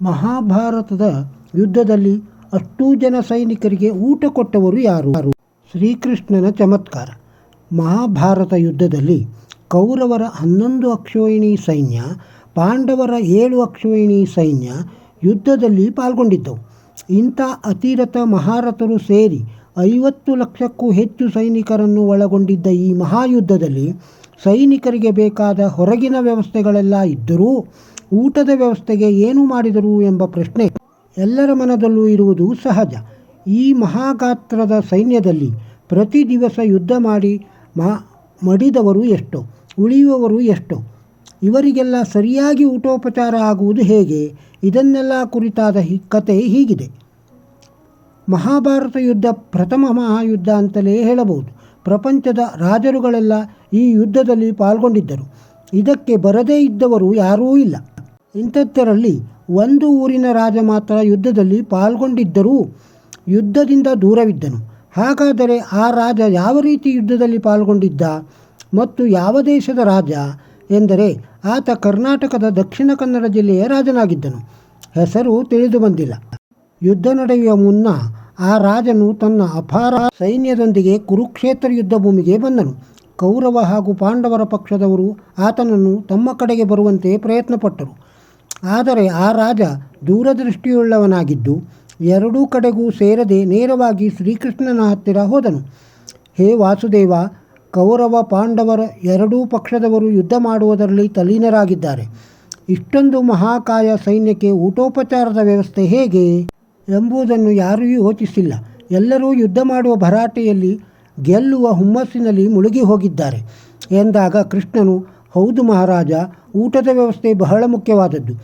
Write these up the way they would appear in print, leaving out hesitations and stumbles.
ಮಹಾಭಾರತದ ಯುದ್ಧದಲ್ಲಿ ಅಷ್ಟೂ ಜನ ಸೈನಿಕರಿಗೆ ಊಟ ಕೊಟ್ಟವರು ಯಾರು? ಶ್ರೀಕೃಷ್ಣನ ಚಮತ್ಕಾರ. ಮಹಾಭಾರತ ಯುದ್ಧದಲ್ಲಿ ಕೌರವರ 11 ಅಕ್ಷೋಹಿಣಿ ಸೈನ್ಯ, ಪಾಂಡವರ 7 ಅಕ್ಷೋಹಿಣಿ ಸೈನ್ಯ ಯುದ್ಧದಲ್ಲಿ ಪಾಲ್ಗೊಂಡಿದ್ದವು. ಇಂಥ ಅತಿರಥ ಮಹಾರಥರು ಸೇರಿ 50 ಲಕ್ಷಕ್ಕೂ ಹೆಚ್ಚು ಸೈನಿಕರನ್ನು ಒಳಗೊಂಡಿದ್ದ ಈ ಮಹಾಯುದ್ಧದಲ್ಲಿ ಸೈನಿಕರಿಗೆ ಬೇಕಾದ ಹೊರಗಿನ ವ್ಯವಸ್ಥೆಗಳೆಲ್ಲ ಇದ್ದರೂ ಊಟದ ವ್ಯವಸ್ಥೆಗೆ ಏನು ಮಾಡಿದರು ಎಂಬ ಪ್ರಶ್ನೆ ಎಲ್ಲರ ಮನದಲ್ಲೂ ಇರುವುದು ಸಹಜ. ಈ ಮಹಾಗಾತ್ರದ ಸೈನ್ಯದಲ್ಲಿ ಪ್ರತಿ ದಿವಸ ಯುದ್ಧ ಮಾಡಿ ಮಡಿದವರು ಎಷ್ಟೋ, ಉಳಿಯುವವರು ಎಷ್ಟೋ. ಇವರಿಗೆಲ್ಲ ಸರಿಯಾಗಿ ಊಟೋಪಚಾರ ಆಗುವುದು ಹೇಗೆ? ಇದನ್ನೆಲ್ಲ ಕುರಿತಾದ ಕತೆ ಹೀಗಿದೆ. ಮಹಾಭಾರತ ಯುದ್ಧ ಪ್ರಥಮ ಮಹಾಯುದ್ಧ ಅಂತಲೇ ಹೇಳಬಹುದು. ಪ್ರಪಂಚದ ರಾಜರುಗಳೆಲ್ಲ ಈ ಯುದ್ಧದಲ್ಲಿ ಪಾಲ್ಗೊಂಡಿದ್ದರು. ಇದಕ್ಕೆ ಬರದೇ ಇದ್ದವರು ಯಾರೂ ಇಲ್ಲ. ಇಂಥದ್ದರಲ್ಲಿ ಒಂದು ಊರಿನ ರಾಜ ಮಾತ್ರ ಯುದ್ಧದಲ್ಲಿ ಪಾಲ್ಗೊಂಡಿದ್ದರೂ ಯುದ್ಧದಿಂದ ದೂರವಿದ್ದನು. ಹಾಗಾದರೆ ಆ ರಾಜ ಯಾವ ರೀತಿ ಯುದ್ಧದಲ್ಲಿ ಪಾಲ್ಗೊಂಡಿದ್ದ ಮತ್ತು ಯಾವ ದೇಶದ ರಾಜ ಎಂದರೆ ಆತ ಕರ್ನಾಟಕದ ದಕ್ಷಿಣ ಕನ್ನಡ ಜಿಲ್ಲೆಯ ರಾಜನಾಗಿದ್ದನು. ಹೆಸರು ತಿಳಿದು ಬಂದಿಲ್ಲ. ಯುದ್ಧ ನಡೆಯುವ ಮುನ್ನ ಆ ರಾಜನು ತನ್ನ ಅಪಾರ ಸೈನ್ಯದೊಂದಿಗೆ ಕುರುಕ್ಷೇತ್ರ ಯುದ್ಧ ಭೂಮಿಗೆ ಬಂದನು. ಕೌರವ ಹಾಗೂ ಪಾಂಡವರ ಪಕ್ಷದವರು ಆತನನ್ನು ತಮ್ಮ ಕಡೆಗೆ ಬರುವಂತೆ ಪ್ರಯತ್ನಪಟ್ಟರು. ಆದರೆ ಆ ರಾಜ ದೂರದೃಷ್ಟಿಯುಳ್ಳವನಾಗಿದ್ದು ಎರಡೂ ಕಡೆಗೂ ಸೇರದೆ ನೇರವಾಗಿ ಶ್ರೀಕೃಷ್ಣನ ಹತ್ತಿರ ಹೋದನು. ಹೇ ವಾಸುದೇವ, ಕೌರವ ಪಾಂಡವರ ಎರಡೂ ಪಕ್ಷದವರು ಯುದ್ಧ ಮಾಡುವುದರಲ್ಲಿ ತಲ್ಲೀನರಾಗಿದ್ದಾರೆ. ಇಷ್ಟೊಂದು ಮಹಾಕಾಯ ಸೈನ್ಯಕ್ಕೆ ಊಟೋಪಚಾರದ ವ್ಯವಸ್ಥೆ ಹೇಗೆ ಎಂಬುದನ್ನು ಯಾರೂ ಯೋಚಿಸಿಲ್ಲ. ಎಲ್ಲರೂ ಯುದ್ಧ ಮಾಡುವ ಭರಾಟೆಯಲ್ಲಿ ಗೆಲ್ಲುವ ಹುಮ್ಮಸ್ಸಿನಲ್ಲಿ ಮುಳುಗಿ ಹೋಗಿದ್ದಾರೆ ಎಂದಾಗ ಕೃಷ್ಣನು, ಹೌದು ಮಹಾರಾಜ, ಊಟದ ವ್ಯವಸ್ಥೆ ಬಹಳ ಮುಖ್ಯವಾದದ್ದು.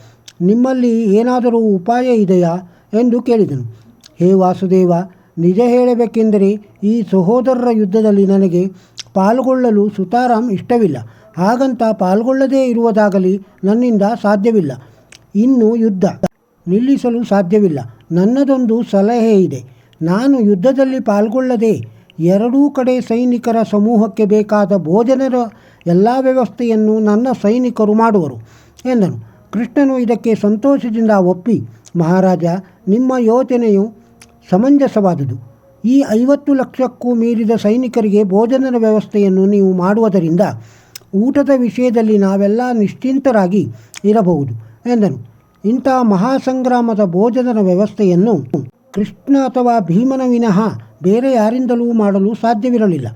ನಿಮ್ಮಲ್ಲಿ ಏನಾದರೂ ಉಪಾಯ ಇದೆಯಾ ಎಂದು ಕೇಳಿದನು. ಹೇ ವಾಸುದೇವ, ನಿಜ ಹೇಳಬೇಕೆಂದರೆ ಈ ಸಹೋದರರ ಯುದ್ಧದಲ್ಲಿ ನನಗೆ ಪಾಲ್ಗೊಳ್ಳಲು ಸುತಾರಾಮ್ ಇಷ್ಟವಿಲ್ಲ. ಹಾಗಂತ ಪಾಲ್ಗೊಳ್ಳದೇ ಇರುವುದಾಗಲಿ ನನ್ನಿಂದ ಸಾಧ್ಯವಿಲ್ಲ. ಇನ್ನು ಯುದ್ಧ ನಿಲ್ಲಿಸಲು ಸಾಧ್ಯವಿಲ್ಲ. ನನ್ನದೊಂದು ಸಲಹೆ ಇದೆ. ನಾನು ಯುದ್ಧದಲ್ಲಿ ಪಾಲ್ಗೊಳ್ಳದೆ ಎರಡೂ ಕಡೆ ಸೈನಿಕರ ಸಮೂಹಕ್ಕೆ ಬೇಕಾದ ಭೋಜನದ ಎಲ್ಲ ವ್ಯವಸ್ಥೆಯನ್ನು ನನ್ನ ಸೈನಿಕರು ಮಾಡುವರು ಎಂದನು. ಕೃಷ್ಣನು ಇದಕ್ಕೆ ಸಂತೋಷದಿಂದ ಒಪ್ಪಿ, ಮಹಾರಾಜ, ನಿಮ್ಮ ಯೋಚನೆಯು ಸಮಂಜಸವಾದುದು. ಈ 50 ಲಕ್ಷಕ್ಕೂ ಮೀರಿದ ಸೈನಿಕರಿಗೆ ಭೋಜನದ ವ್ಯವಸ್ಥೆಯನ್ನು ನೀವು ಮಾಡುವುದರಿಂದ ಊಟದ ವಿಷಯದಲ್ಲಿ ನಾವೆಲ್ಲ ನಿಶ್ಚಿಂತರಾಗಿ ಇರಬಹುದು ಎಂದನು. ಇಂಥ ಮಹಾಸಂಗ್ರಾಮದ ಭೋಜನದ ವ್ಯವಸ್ಥೆಯನ್ನು ಕೃಷ್ಣ ಅಥವಾ ಭೀಮನ ವಿನಃ ಬೇರೆ ಯಾರಿಂದಲೂ ಮಾಡಲು ಸಾಧ್ಯವಿರಲಿಲ್ಲ.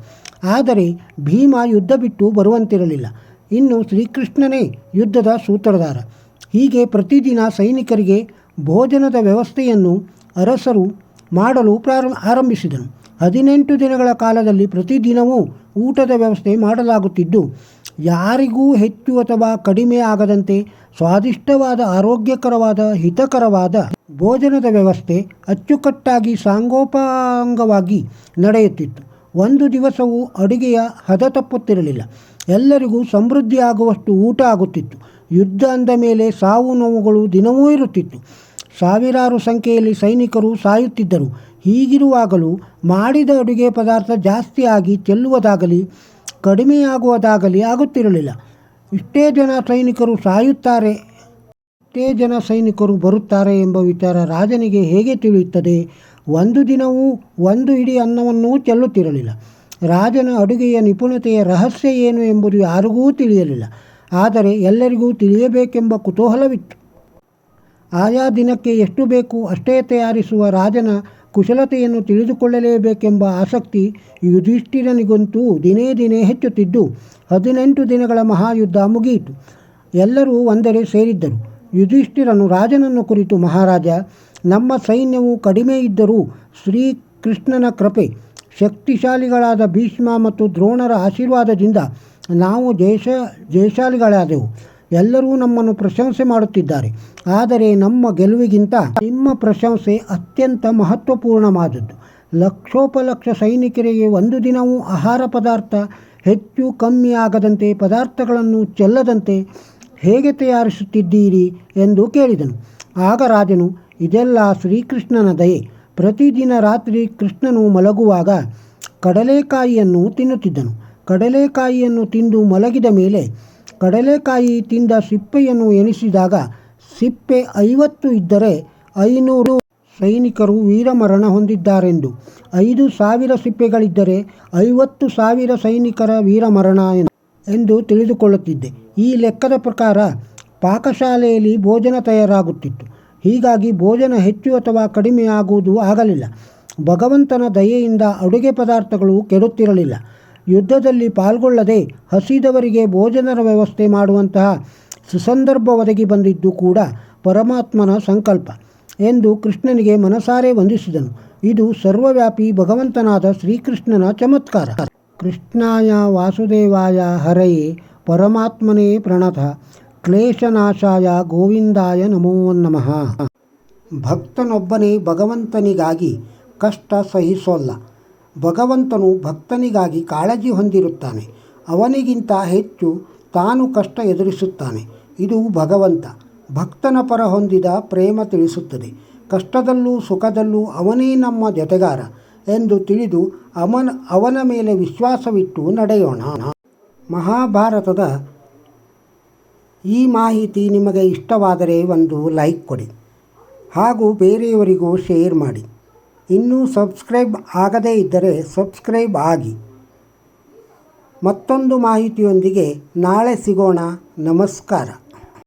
ಆದರೆ ಭೀಮ ಯುದ್ಧ ಬಿಟ್ಟು ಬರುವಂತಿರಲಿಲ್ಲ. ಇನ್ನು ಶ್ರೀಕೃಷ್ಣನೇ ಯುದ್ಧದ ಸೂತ್ರಧಾರ. ಹೀಗೆ ಪ್ರತಿದಿನ ಸೈನಿಕರಿಗೆ ಭೋಜನದ ವ್ಯವಸ್ಥೆಯನ್ನು ಅರಸರು ಮಾಡಲು ಆರಂಭಿಸಿದನು. 18 ದಿನಗಳ ಕಾಲದಲ್ಲಿ ಪ್ರತಿದಿನವೂ ಊಟದ ವ್ಯವಸ್ಥೆ ಮಾಡಲಾಗುತ್ತಿದ್ದು ಯಾರಿಗೂ ಹೆಚ್ಚು ಅಥವಾ ಕಡಿಮೆ ಆಗದಂತೆ ಸ್ವಾದಿಷ್ಟವಾದ, ಆರೋಗ್ಯಕರವಾದ, ಹಿತಕರವಾದ ಭೋಜನದ ವ್ಯವಸ್ಥೆ ಅಚ್ಚುಕಟ್ಟಾಗಿ ಸಾಂಗೋಪಾಂಗವಾಗಿ ನಡೆಯುತ್ತಿತ್ತು. ಒಂದು ದಿವಸವೂ ಅಡುಗೆಯ ಹದ ತಪ್ಪುತ್ತಿರಲಿಲ್ಲ. ಎಲ್ಲರಿಗೂ ಸಮೃದ್ಧಿಯಾಗುವಷ್ಟು ಊಟ ಆಗುತ್ತಿತ್ತು. ಯುದ್ಧ ಅಂದ ಮೇಲೆ ಸಾವು ನೋವುಗಳು ದಿನವೂ ಇರುತ್ತಿತ್ತು. ಸಾವಿರಾರು ಸಂಖ್ಯೆಯಲ್ಲಿ ಸೈನಿಕರು ಸಾಯುತ್ತಿದ್ದರು. ಹೀಗಿರುವಾಗಲೂ ಮಾಡಿದ ಅಡುಗೆ ಪದಾರ್ಥ ಜಾಸ್ತಿಯಾಗಿ ಚೆಲ್ಲುವುದಾಗಲಿ ಕಡಿಮೆಯಾಗುವುದಾಗಲಿ ಆಗುತ್ತಿರಲಿಲ್ಲ. ಇಷ್ಟೇ ಜನ ಸೈನಿಕರು ಬರುತ್ತಾರೆ ಎಂಬ ವಿಚಾರ ರಾಜನಿಗೆ ಹೇಗೆ ತಿಳಿಯುತ್ತದೆ? ಒಂದು ದಿನವೂ ಒಂದು ಹಿಡಿ ಅನ್ನವನ್ನೂ ಚೆಲ್ಲುತ್ತಿರಲಿಲ್ಲ. ರಾಜನ ಅಡುಗೆಯ ನಿಪುಣತೆಯ ರಹಸ್ಯ ಏನು ಎಂಬುದು ಯಾರಿಗೂ ತಿಳಿಯಲಿಲ್ಲ. ಆದರೆ ಎಲ್ಲರಿಗೂ ತಿಳಿಯಬೇಕೆಂಬ ಕುತೂಹಲವಿತ್ತು. ಆಯಾ ದಿನಕ್ಕೆ ಎಷ್ಟು ಬೇಕು ಅಷ್ಟೇ ತಯಾರಿಸುವ ರಾಜನ ಕುಶಲತೆಯನ್ನು ತಿಳಿದುಕೊಳ್ಳಲೇಬೇಕೆಂಬ ಆಸಕ್ತಿ ಯುಧಿಷ್ಠಿರನಿಗಂತೂ ದಿನೇ ದಿನೇ ಹೆಚ್ಚುತ್ತಿದ್ದು 18 ದಿನಗಳ ಮಹಾಯುದ್ಧ ಮುಗಿಯಿತು. ಎಲ್ಲರೂ ಒಂದೆಡೆ ಸೇರಿದ್ದರು. ಯುಧಿಷ್ಠಿರನು ರಾಜನನ್ನು ಕುರಿತು, ಮಹಾರಾಜ, ನಮ್ಮ ಸೈನ್ಯವು ಕಡಿಮೆ ಇದ್ದರೂ ಶ್ರೀಕೃಷ್ಣನ ಕೃಪೆ, ಶಕ್ತಿಶಾಲಿಗಳಾದ ಭೀಷ್ಮ ಮತ್ತು ದ್ರೋಣರ ಆಶೀರ್ವಾದದಿಂದ ನಾವು ಜಯಶಾಲಿಗಳಾದೆವು. ಎಲ್ಲರೂ ನಮ್ಮನ್ನು ಪ್ರಶಂಸೆ ಮಾಡುತ್ತಿದ್ದಾರೆ. ಆದರೆ ನಮ್ಮ ಗೆಲುವಿಗಿಂತ ನಿಮ್ಮ ಪ್ರಶಂಸೆ ಅತ್ಯಂತ ಮಹತ್ವಪೂರ್ಣವಾದದ್ದು. ಲಕ್ಷೋಪಲಕ್ಷ ಸೈನಿಕರಿಗೆ ಒಂದು ದಿನವೂ ಆಹಾರ ಪದಾರ್ಥ ಹೆಚ್ಚು ಕಮ್ಮಿ ಆಗದಂತೆ, ಪದಾರ್ಥಗಳನ್ನು ಚೆಲ್ಲದಂತೆ ಹೇಗೆ ತಯಾರಿಸುತ್ತಿದ್ದೀರಿ ಎಂದು ಕೇಳಿದನು. ಆಗ ರಾಜನು, ಇದೆಲ್ಲ ಶ್ರೀಕೃಷ್ಣನ ದಯೆ. ಪ್ರತಿದಿನ ರಾತ್ರಿ ಕೃಷ್ಣನು ಮಲಗುವಾಗ ಕಡಲೆಕಾಯಿಯನ್ನು ತಿನ್ನುತ್ತಿದ್ದನು. ಕಡಲೆಕಾಯಿಯನ್ನು ತಿಂದು ಮಲಗಿದ ಮೇಲೆ ಕಡಲೆಕಾಯಿ ತಿಂದ ಸಿಪ್ಪೆಯನ್ನು ಎಣಿಸಿದಾಗ ಸಿಪ್ಪೆ 50 ಇದ್ದರೆ 500 ಸೈನಿಕರು ವೀರಮರಣ ಹೊಂದಿದ್ದಾರೆಂದು, 5,000 ಸಿಪ್ಪೆಗಳಿದ್ದರೆ 50,000 ಸೈನಿಕರ ವೀರಮರಣ ಎಂದು ತಿಳಿದುಕೊಳ್ಳುತ್ತಿದ್ದೆ. ಈ ಲೆಕ್ಕದ ಪ್ರಕಾರ ಪಾಕಶಾಲೆಯಲ್ಲಿ ಭೋಜನ ತಯಾರಾಗುತ್ತಿತ್ತು. ಹೀಗಾಗಿ ಭೋಜನ ಹೆಚ್ಚು ಅಥವಾ ಕಡಿಮೆ ಆಗುವುದು ಆಗಲಿಲ್ಲ. ಭಗವಂತನ ದಯೆಯಿಂದ ಅಡುಗೆ ಪದಾರ್ಥಗಳು ಕೆಡುತ್ತಿರಲಿಲ್ಲ. ಯುದ್ಧದಲ್ಲಿ ಪಾಲ್ಗೊಳ್ಳದೆ ಹಸಿದವರಿಗೆ ಭೋಜನದ ವ್ಯವಸ್ಥೆ ಮಾಡುವಂತಹ ಸುಸಂದರ್ಭ ಒದಗಿ ಬಂದಿದ್ದು ಕೂಡ ಪರಮಾತ್ಮನ ಸಂಕಲ್ಪ ಎಂದು ಕೃಷ್ಣನಿಗೆ ಮನಸಾರೆ ವಂದಿಸಿದನು. ಇದು ಸರ್ವವ್ಯಾಪಿ ಭಗವಂತನಾದ ಶ್ರೀಕೃಷ್ಣನ ಚಮತ್ಕಾರ. ಕೃಷ್ಣಾಯ ವಾಸುದೇವಾಯ ಹರಯೇ ಪರಮಾತ್ಮನೇ ಪ್ರಣತಃ ಕ್ಲೇಶನಾಶಾಯ ಗೋವಿಂದಾಯ ನಮೋ ನಮಃ. ಭಕ್ತನೊಬ್ಬನೇ ಭಗವಂತನಿಗಾಗಿ ಕಷ್ಟ ಸಹಿಸೋಲ್ಲ. ಭಗವಂತನು ಭಕ್ತನಿಗಾಗಿ ಕಾಳಜಿ ಹೊಂದಿರುತ್ತಾನೆ. ಅವನಿಗಿಂತ ಹೆಚ್ಚು ತಾನು ಕಷ್ಟ ಎದುರಿಸುತ್ತಾನೆ. ಇದು ಭಗವಂತ ಭಕ್ತನ ಪರ ಹೊಂದಿದ ಪ್ರೇಮ ತಿಳಿಸುತ್ತದೆ. ಕಷ್ಟದಲ್ಲೂ ಸುಖದಲ್ಲೂ ಅವನೇ ನಮ್ಮ ಜೊತೆಗಾರ ಎಂದು ತಿಳಿದು ಅವನ ಮೇಲೆ ವಿಶ್ವಾಸವಿಟ್ಟು ನಡೆಯೋಣ. ಮಹಾಭಾರತದ ಈ ಮಾಹಿತಿ ನಿಮಗೆ ಇಷ್ಟವಾದರೆ ಒಂದು ಲೈಕ್ ಕೊಡಿ ಹಾಗೂ ಬೇರೆಯವರಿಗೂ ಶೇರ್ ಮಾಡಿ. ಇನ್ನೂ ಸಬ್ಸ್ಕ್ರೈಬ್ ಆಗದೇ ಇದ್ದರೆ ಸಬ್ಸ್ಕ್ರೈಬ್ ಆಗಿ. ಮತ್ತೊಂದು ಮಾಹಿತಿಯೊಂದಿಗೆ ನಾಳೆ ಸಿಗೋಣ. ನಮಸ್ಕಾರ.